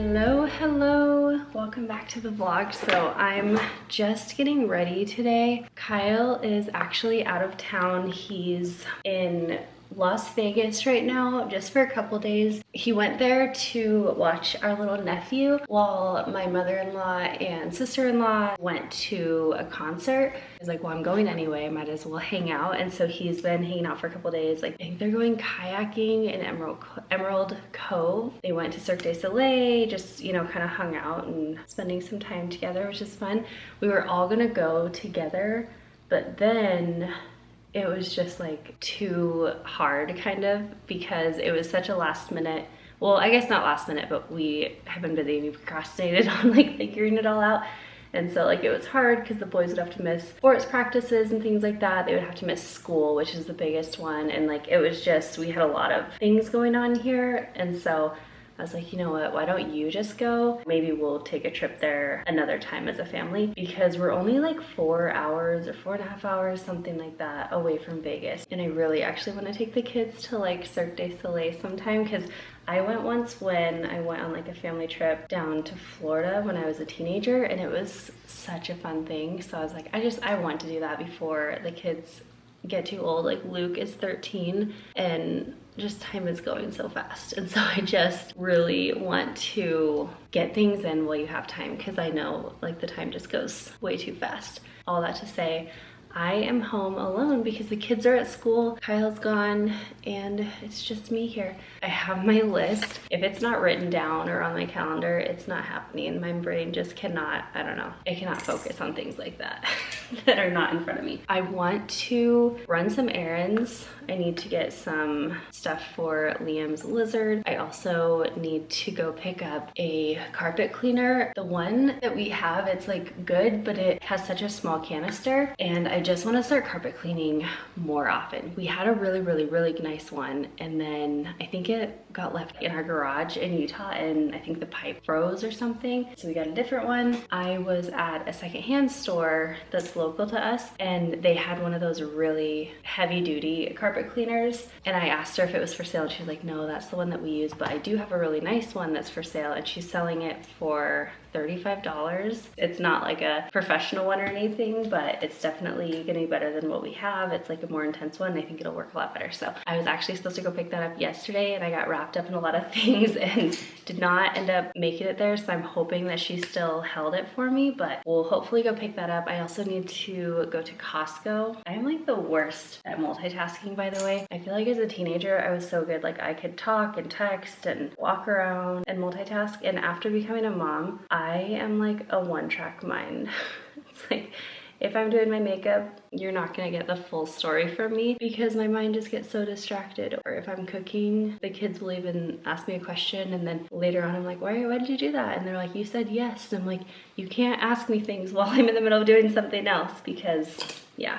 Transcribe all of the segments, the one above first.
Hello, hello. Welcome back to the vlog. So I'm just getting ready today. Kyle is actually out of town. He's in Las Vegas right now just for a couple days. He went there to watch our little nephew while my mother-in-law and sister-in-law went to a concert. He's like, well, I'm going anyway, I might as well hang out. And so he's been hanging out for a couple days. Like, I think they're going kayaking in Emerald Cove. They went to Cirque du Soleil, just, you know, kind of hung out and spending some time together, which is fun. We were all gonna go together, but then it was just like too hard kind of, because it was such a last minute, well, I guess not last minute, but we have been busy. We procrastinated on like figuring it all out. And so like it was hard because the boys would have to miss sports practices and things like that. They would have to miss school, which is the biggest one. And like, it was just, we had a lot of things going on here. And so I was like, you know what, why don't you just go? Maybe we'll take a trip there another time as a family, because we're only like 4 hours or 4.5 hours, something like that, away from Vegas. And I really actually want to take the kids to like Cirque du Soleil sometime, because I went once when I went on like a family trip down to Florida when I was a teenager, and it was such a fun thing. So I was like, I want to do that before the kids get too old. Like Luke is 13 and just time is going so fast. And so I just really want to get things in while you have time, because I know like the time just goes way too fast. All that to say, I am home alone because the kids are at school, Kyle's gone, and it's just me here. I have my list. If it's not written down or on my calendar, it's not happening. My brain just cannot, I don't know, I cannot focus on things like that that are not in front of me. I want to run some errands. I need to get some stuff for Liam's lizard. I also need to go pick up a carpet cleaner. The one that we have, it's like good, but it has such a small canister, and I just want to start carpet cleaning more often. We had a really nice one, and then I think it got left in our garage in Utah, and I think the pipe froze or something, so we got a different one. I was at a secondhand store that's local to us, and they had one of those really heavy duty carpet cleaners, and I asked her if it was for sale, and she was like, no, that's the one that we use, but I do have a really nice one that's for sale, and she's selling it for $35. It's not like a professional one or anything, but it's definitely gonna be better than what we have. It's like a more intense one. I think it'll work a lot better. So I was actually supposed to go pick that up yesterday, and I got wrapped up in a lot of things and did not end up making it there. So I'm hoping that she still held it for me, but we'll hopefully go pick that up. I also need to go to Costco. I'm like the worst at multitasking, by the way. I feel like as a teenager, I was so good. Like I could talk and text and walk around and multitask. And after becoming a mom, I am like a one-track mind. It's like, if I'm doing my makeup, you're not gonna get the full story from me, because my mind just gets so distracted. Or if I'm cooking, the kids will even ask me a question, and then later on I'm like, why did you do that? And they're like, you said yes. And I'm like, you can't ask me things while I'm in the middle of doing something else, because yeah.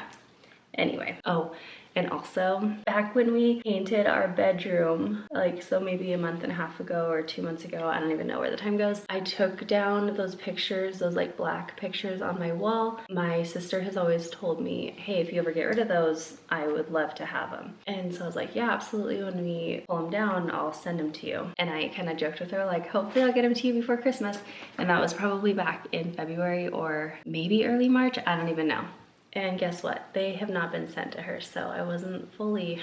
Anyway, oh, and also back when we painted our bedroom, like, so maybe a month and a half ago or 2 months ago, I don't even know where the time goes, I took down those pictures, those like black pictures on my wall. My sister has always told me, hey, if you ever get rid of those, I would love to have them. And so I was like, yeah, absolutely. When we pull them down, I'll send them to you. And I kind of joked with her, like, hopefully I'll get them to you before Christmas. And that was probably back in February or maybe early March. I don't even know. And guess what? They have not been sent to her, so I wasn't fully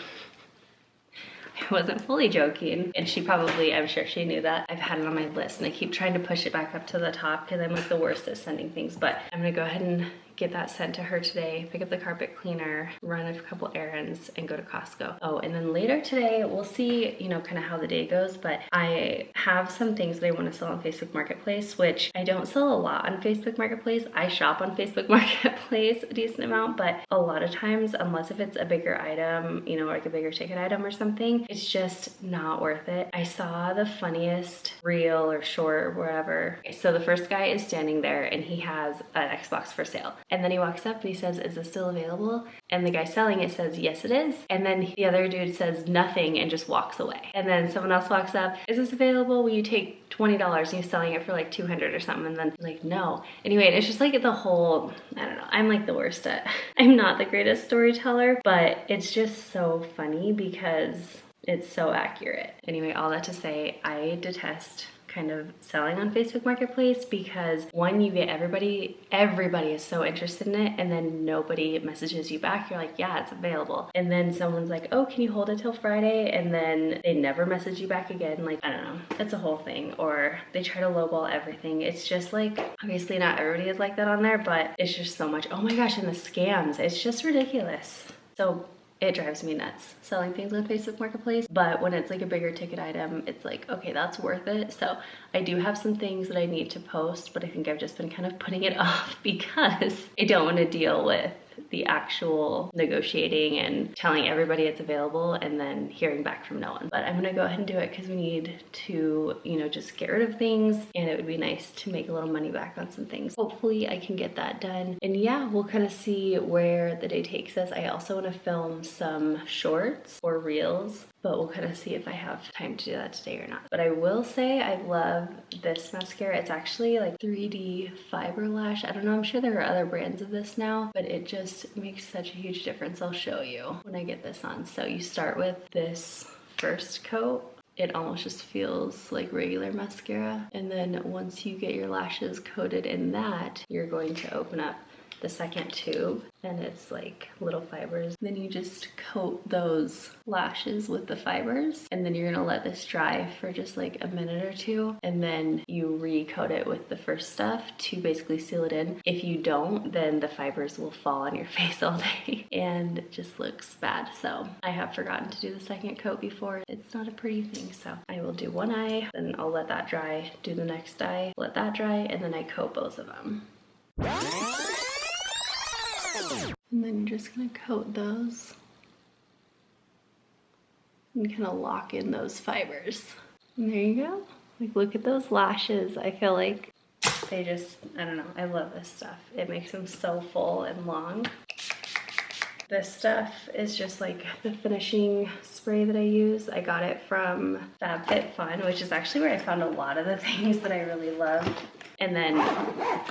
joking. And she probably, I'm sure she knew that. I've had it on my list, and I keep trying to push it back up to the top because I'm like the worst at sending things. But I'm gonna go ahead and get that sent to her today, pick up the carpet cleaner, run a couple errands, and go to Costco. Oh, and then later today, we'll see, you know, kind of how the day goes, but I have some things that I want to sell on Facebook Marketplace, which I don't sell a lot on Facebook Marketplace. I shop on Facebook Marketplace a decent amount, but a lot of times, unless if it's a bigger item, you know, like a bigger ticket item or something, it's just not worth it. I saw the funniest reel or short or whatever. So the first guy is standing there, and he has an Xbox for sale. And then he walks up and he says, is this still available? And the guy selling it says, yes, it is. And then the other dude says nothing and just walks away. And then someone else walks up, is this available? Will you take $20? And he's selling it for like 200 or something. And then like, no. Anyway, it's just like the whole, I don't know. I'm like the worst at, I'm not the greatest storyteller, but it's just so funny because it's so accurate. Anyway, all that to say, I detest kind of selling on Facebook Marketplace, because one, you get everybody is so interested in it, and then nobody messages you back. You're like, yeah, it's available. And then someone's like, oh, can you hold it till Friday? And then they never message you back again. Like, I don't know, it's a whole thing. Or they try to lowball everything. It's just like, obviously not everybody is like that on there, but it's just so much. Oh my gosh, and the scams, it's just ridiculous. So it drives me nuts selling things on Facebook Marketplace. But when it's like a bigger ticket item, it's like, okay, that's worth it. So I do have some things that I need to post, but I think I've just been kind of putting it off because I don't want to deal with the actual negotiating and telling everybody it's available and then hearing back from no one. But I'm gonna go ahead and do it because we need to, you know, just get rid of things, and it would be nice to make a little money back on some things. Hopefully I can get that done. And yeah, we'll kind of see where the day takes us. I also want to film some shorts or reels, but we'll kind of see if I have time to do that today or not. But I will say I love this mascara. It's actually like 3D fiber lash. I don't know, I'm sure there are other brands of this now, but it just makes such a huge difference. I'll show you when I get this on. So you start with this first coat. It almost just feels like regular mascara. And then once you get your lashes coated in that, you're going to open up the second tube, and it's like little fibers. Then you just coat those lashes with the fibers, and then you're gonna let this dry for just like a minute or two, and then you re-coat it with the first stuff to basically seal it in. If you don't, then the fibers will fall on your face all day and it just looks bad. So I have forgotten to do the second coat before. It's not a pretty thing, so I will do one eye, then I'll let that dry, do the next eye, let that dry, and then I coat both of them. And then you're just gonna coat those and kind of lock in those fibers. And there you go. Like, look at those lashes. I feel like they just, I don't know, I love this stuff. It makes them so full and long. This stuff is just like the finishing spray that I use. I got it from FabFitFun, which is actually where I found a lot of the things that I really love. And then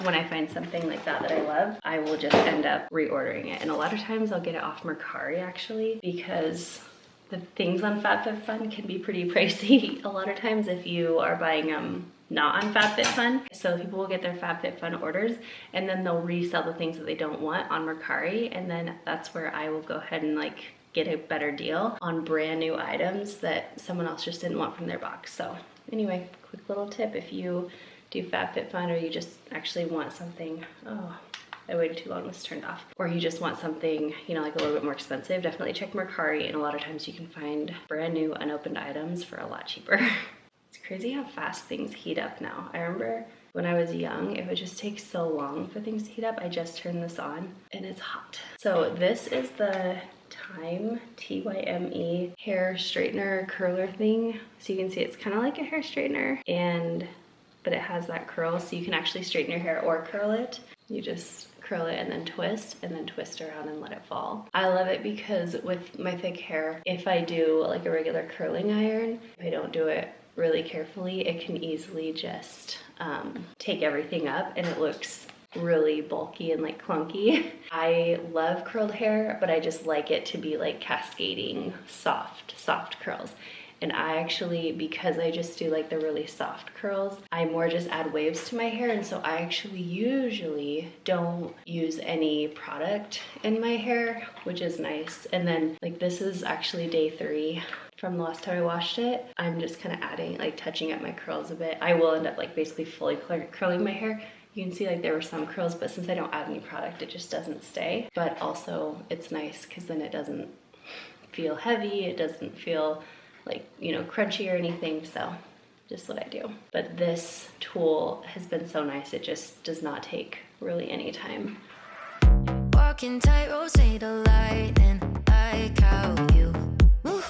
when I find something like that I love, I will just end up reordering it. And a lot of times I'll get it off Mercari actually, because the things on FabFitFun can be pretty pricey a lot of times if you are buying them not on FabFitFun. So people will get their FabFitFun orders and then they'll resell the things that they don't want on Mercari. And then that's where I will go ahead and like get a better deal on brand new items that someone else just didn't want from their box. So anyway, quick little tip, if you do FabFitFun or you just actually want something, oh, I waited too long, this turned off. Or you just want something, you know, like a little bit more expensive, definitely check Mercari, and a lot of times you can find brand new unopened items for a lot cheaper. It's crazy how fast things heat up now. I remember when I was young, it would just take so long for things to heat up. I just turned this on and it's hot. So this is the Time, T-Y-M-E, hair straightener curler thing. So you can see it's kind of like a hair straightener, but it has that curl, so you can actually straighten your hair or curl it. You just curl it and then twist around and let it fall. I love it because with my thick hair, if I do like a regular curling iron, if I don't do it really carefully, it can easily just take everything up and it looks really bulky and like clunky. I love curled hair, but I just like it to be like cascading soft curls. And I actually, because I just do like the really soft curls, I more just add waves to my hair. And so I actually usually don't use any product in my hair, which is nice. And then like this is actually day 3 from the last time I washed it. I'm just kind of adding, like touching up my curls a bit. I will end up like basically fully curling my hair. You can see like there were some curls, but since I don't add any product, it just doesn't stay. But also it's nice because then it doesn't feel heavy. It doesn't feel like, you know, crunchy or anything. So just what I do. But this tool has been so nice. It just does not take really any time. Walking tight, say the light, and like how you move.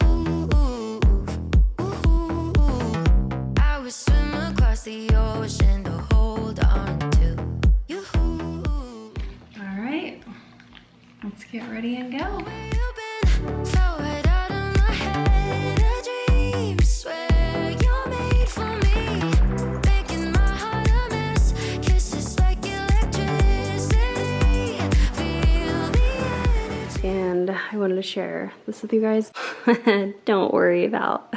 I would swim across the ocean to hold on to you. All right, let's get ready and go. And I wanted to share this with you guys. Don't worry about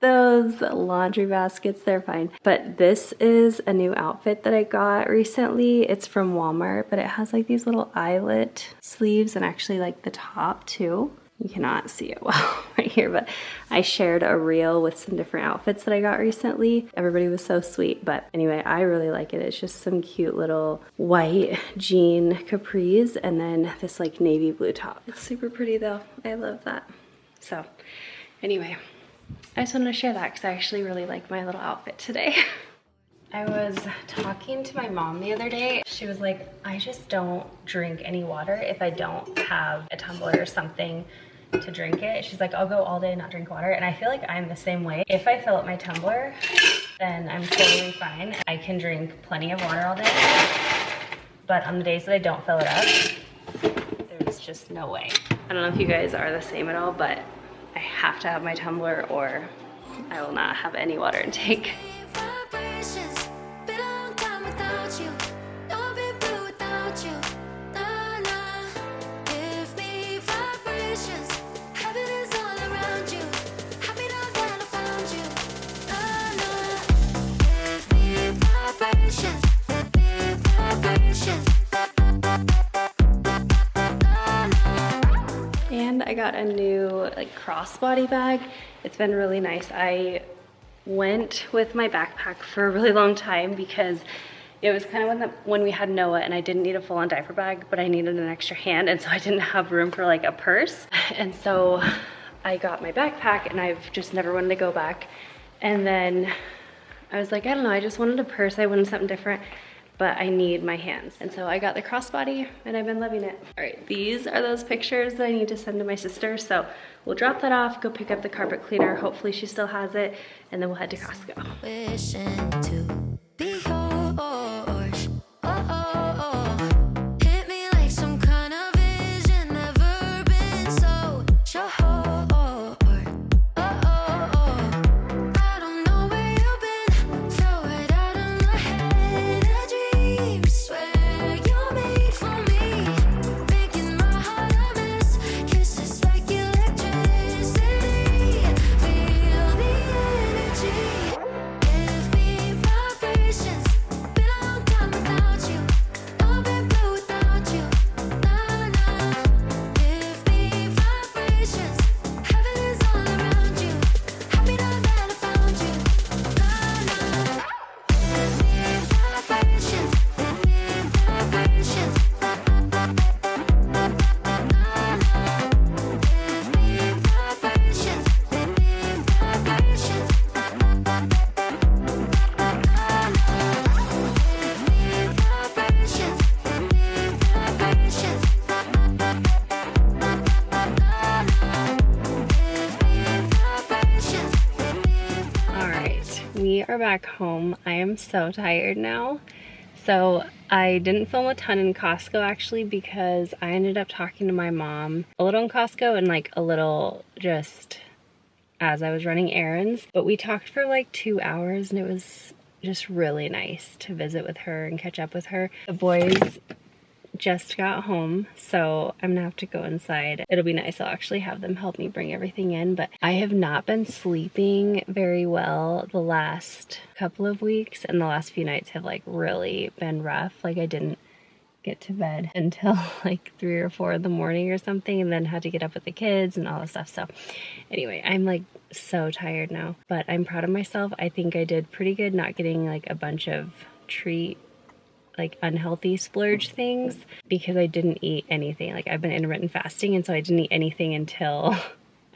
those laundry baskets, they're fine. But this is a new outfit that I got recently. It's from Walmart, but it has like these little eyelet sleeves and actually like the top too. You cannot see it well right here, but I shared a reel with some different outfits that I got recently. Everybody was so sweet, but anyway, I really like it. It's just some cute little white jean capris and then this like navy blue top. It's super pretty though. I love that. So anyway, I just wanted to share that because I actually really like my little outfit today. I was talking to my mom the other day. She was like, I just don't drink any water if I don't have a tumbler or something to drink it. She's like, I'll go all day and not drink water. And I feel like I'm the same way. If I fill up my tumbler, then I'm totally fine. I can drink plenty of water all day. But on the days that I don't fill it up, there's just no way. I don't know if you guys are the same at all, but I have to have my tumbler or I will not have any water intake. And I got a new like crossbody bag. It's been really nice. I went with my backpack for a really long time because it was kind of when we had Noah and I didn't need a full-on diaper bag, but I needed an extra hand, and so I didn't have room for like a purse. And so I got my backpack and I've just never wanted to go back. And then I was like, I don't know, I just wanted a purse. I wanted something different, but I need my hands. And so I got the crossbody and I've been loving it. All right, these are those pictures that I need to send to my sister. So we'll drop that off, go pick up the carpet cleaner. Hopefully she still has it. And then we'll head to Costco. Wishing to be yours. Hit me like some kind of vision, never been so sure. I don't know where you've been, throw it out of my head. A dream, swear you're made for me, making my heart a mess. Kisses like electricity, feel the energy. Give me vibrations, been a long time without you, I've been blue without you. Nah, nah. Give me vibrations, heaven is all around you. Happy now that I found you. Nah, nah. Give me vibrations, give me vibrations. Nah, nah. Give me vibrations, give me vibrations. All right, we are back home. I am so tired now. So I didn't film a ton in Costco actually because I ended up talking to my mom a little in Costco and like a little just as I was running errands. But we talked for like 2 hours and it was just really nice to visit with her and catch up with her. The boys just got home, so I'm gonna have to go inside. It'll be nice. I'll actually have them help me bring everything in, but I have not been sleeping very well the last couple of weeks, and the last few nights have like really been rough. Like I didn't get to bed until like 3 or 4 in the morning or something, and then had to get up with the kids and all this stuff. So anyway, I'm like so tired now, but I'm proud of myself. I think I did pretty good not getting like a bunch of like unhealthy splurge things because I didn't eat anything. Like I've been intermittent fasting, and so I didn't eat anything until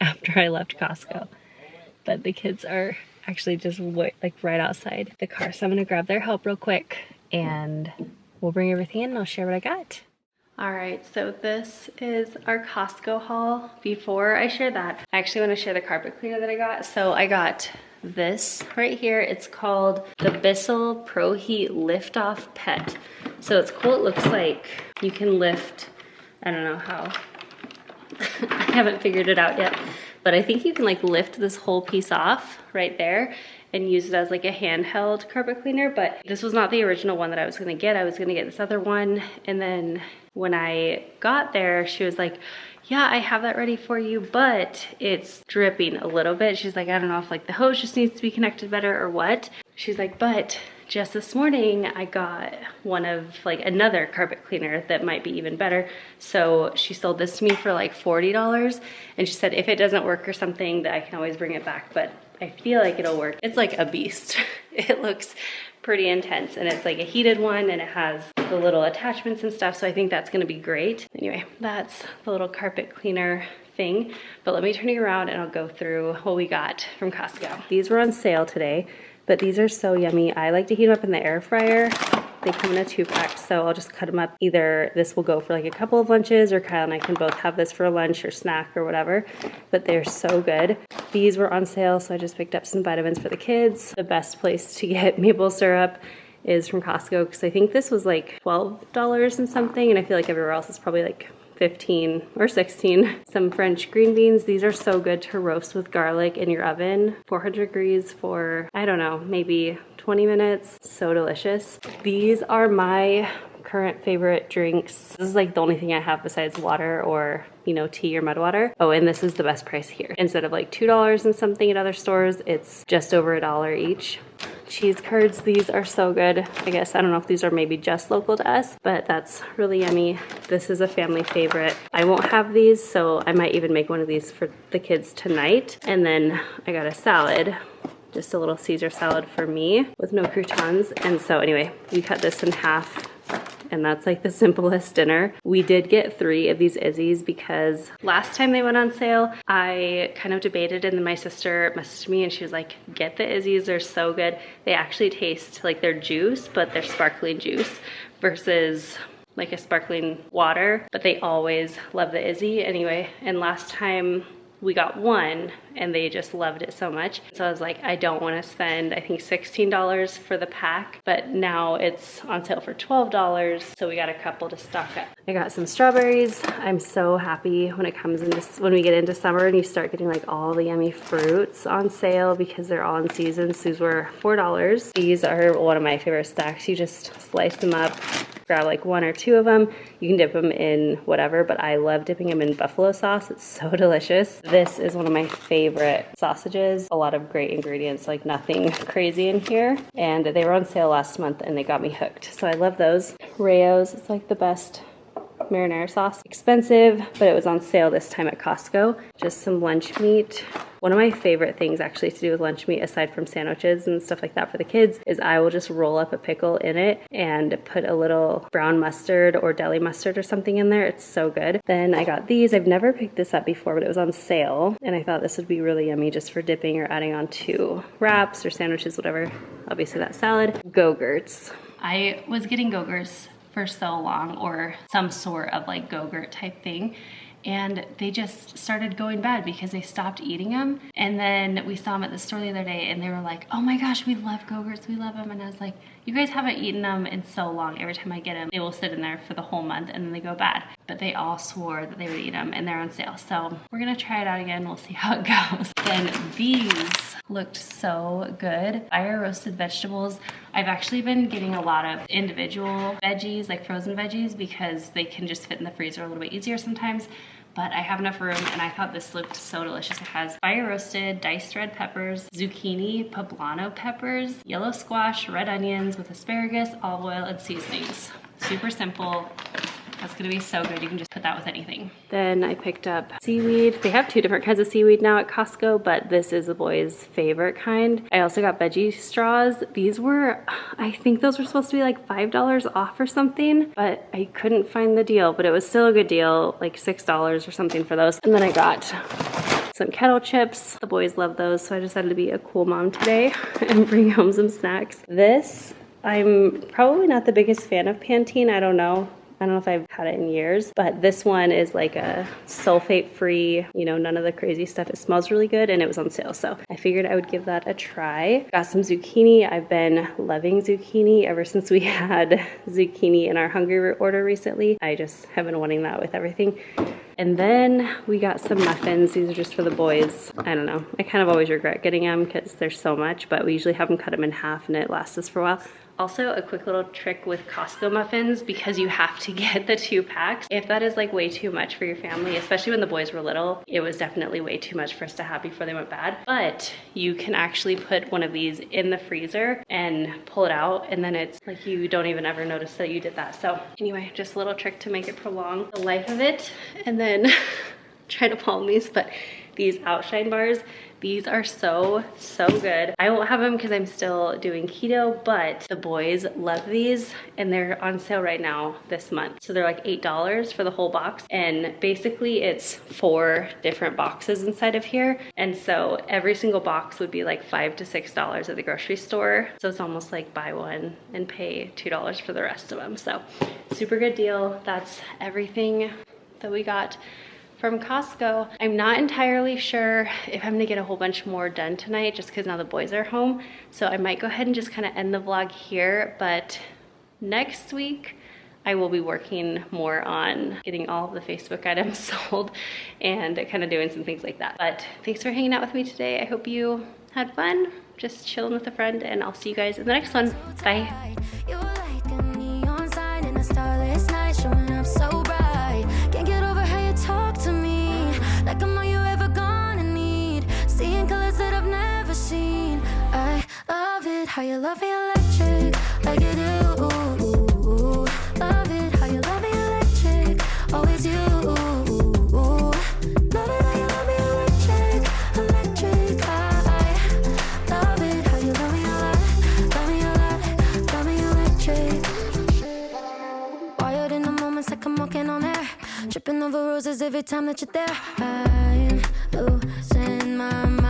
after I left Costco. But the kids are actually just like right outside the car, so I'm gonna grab their help real quick and we'll bring everything in and I'll share what I got. All right, so this is our Costco haul. Before I share that, I actually want to share the carpet cleaner that I got. So I got this right here. It's called the Bissell Pro Heat Lift Off Pet. So it's cool. It looks like you can lift, I don't know how, I haven't figured it out yet, but I think you can like lift this whole piece off right there and use it as like a handheld carpet cleaner. But this was not the original one that I was gonna get. I was gonna get this other one, and then when I got there, she was like, yeah, I have that ready for you, but it's dripping a little bit. She's like, I don't know if like the hose just needs to be connected better or what. She's like, but just this morning I got one of like another carpet cleaner that might be even better. So she sold this to me for like $40, and she said if it doesn't work or something that I can always bring it back, but I feel like it'll work. It's like a beast. It looks pretty intense, and it's like a heated one, and it has the little attachments and stuff, so I think that's gonna be great. Anyway, that's the little carpet cleaner thing, but let me turn you around and I'll go through what we got from Costco. These were on sale today, but these are so yummy. I like to heat them up in the air fryer. They come in a 2-pack, so I'll just cut them up. Either this will go for like a couple of lunches, or Kyle and I can both have this for a lunch or snack or whatever, but they're so good. These were on sale, so I just picked up some vitamins for the kids. The best place to get maple syrup is from Costco, because I think this was like $12 and something, and I feel like everywhere else is probably like 15 or 16. Some French green beans. These are so good to roast with garlic in your oven. 400 degrees for, I don't know, maybe 20 minutes. So delicious. These are my current favorite drinks. This is like the only thing I have besides water or, you know, tea or mud water. Oh, and this is the best price here. Instead of like $2 and something at other stores, it's just over $1 each. Cheese curds, these are so good. I guess, I don't know if these are maybe just local to us, but that's really yummy. This is a family favorite. I won't have these, so I might even make one of these for the kids tonight. And then I got a salad, just a little Caesar salad for me with no croutons. And so anyway, we cut this in half, and that's like the simplest dinner. We did get 3 of these Izzy's because last time they went on sale, I kind of debated, and then my sister messaged me and she was like, get the Izzy's, they're so good. They actually taste like their juice, but they're sparkling juice versus like a sparkling water, but they always love the Izzy anyway. And last time we got one and they just loved it so much. So I was like, I don't want to spend, I think $16 for the pack, but now it's on sale for $12. So we got a couple to stock up. I got some strawberries. I'm so happy when it comes into, when we get into summer and you start getting like all the yummy fruits on sale because they're all in season. So these were $4. These are one of my favorite snacks. You just slice them up, grab like 1 or 2 of them. You can dip them in whatever, but I love dipping them in buffalo sauce. It's so delicious. This is one of my favorite sausages. A lot of great ingredients, like nothing crazy in here. And they were on sale last month and they got me hooked. So I love those. Rayo's, it's like the best marinara sauce. Expensive, but it was on sale this time at Costco. Just some lunch meat. One of my favorite things actually to do with lunch meat, aside from sandwiches and stuff like that for the kids, is I will just roll up a pickle in it and put a little brown mustard or deli mustard or something in there. It's so good. Then I got these. I've never picked this up before, but it was on sale, and I thought this would be really yummy just for dipping or adding on to wraps or sandwiches, whatever. Obviously that salad. Go-Gurts. I was getting Go-Gurts for so long, or some sort of like Go-Gurt type thing, and they just started going bad because they stopped eating them. And then we saw them at the store the other day and they were like, oh my gosh, we love Go-Gurts, we love them. And I was like, you guys haven't eaten them in so long. Every time I get them, they will sit in there for the whole month and then they go bad. But they all swore that they would eat them and they're on sale. So we're gonna try it out again. We'll see how it goes. Then these looked so good. Fire roasted vegetables. I've actually been getting a lot of individual veggies, like frozen veggies, because they can just fit in the freezer a little bit easier sometimes. But I have enough room, and I thought this looked so delicious. It has fire roasted, diced red peppers, zucchini, poblano peppers, yellow squash, red onions with asparagus, olive oil, and seasonings. Super simple. That's gonna be so good. You can just put that with anything. Then I picked up seaweed. They have 2 different kinds of seaweed now at Costco, but this is the boys' favorite kind. I also got veggie straws. These were, I think those were supposed to be like $5 off or something, but I couldn't find the deal, but it was still a good deal, like $6 or something for those. And then I got some kettle chips. The boys love those, so I decided to be a cool mom today and bring home some snacks. This, I'm probably not the biggest fan of Pantene. I don't know if I've had it in years, but this one is like a sulfate-free, you know, none of the crazy stuff. It smells really good and it was on sale, so I figured I would give that a try. Got some zucchini. I've been loving zucchini ever since we had zucchini in our Hungry order recently. I just have been wanting that with everything. And then we got some muffins. These are just for the boys. I don't know. I kind of always regret getting them because there's so much, but we usually have them cut them in half and it lasts us for a while. Also, a quick little trick with Costco muffins, because you have to get the 2 packs. If that is like way too much for your family, especially when the boys were little, it was definitely way too much for us to have before they went bad. But you can actually put one of these in the freezer and pull it out, and then it's like you don't even ever notice that you did that. So anyway, just a little trick to make it prolong the life of it. And then try to palm these, but these outshine bars, these are so good. I won't have them because I'm still doing keto, but the boys love these and they're on sale right now this month. So they're like $8 for the whole box. And basically it's 4 different boxes inside of here. And so every single box would be like $5 to $6 at the grocery store. So it's almost like buy one and pay $2 for the rest of them. So super good deal. That's everything that we got from Costco. I'm not entirely sure if I'm gonna get a whole bunch more done tonight just because now the boys are home. So I might go ahead and just kind of end the vlog here, but next week I will be working more on getting all of the Facebook items sold and kind of doing some things like that. But thanks for hanging out with me today. I hope you had fun just chilling with a friend, and I'll see you guys in the next one. Bye. You were like a neon sign in a starless night, showing up so bright. Can't get over how you talk to me, like I'm all you ever gonna need. Seeing colors that I've never seen. I love it how you love me electric, like you do. Love it how you love me electric, always you. Love it how you love me electric, electric. I love it how you love me a lot, love me a lot, love me electric. Wired in the moments like I'm walking on air, tripping over roses every time that you're there. I'm losing my mind.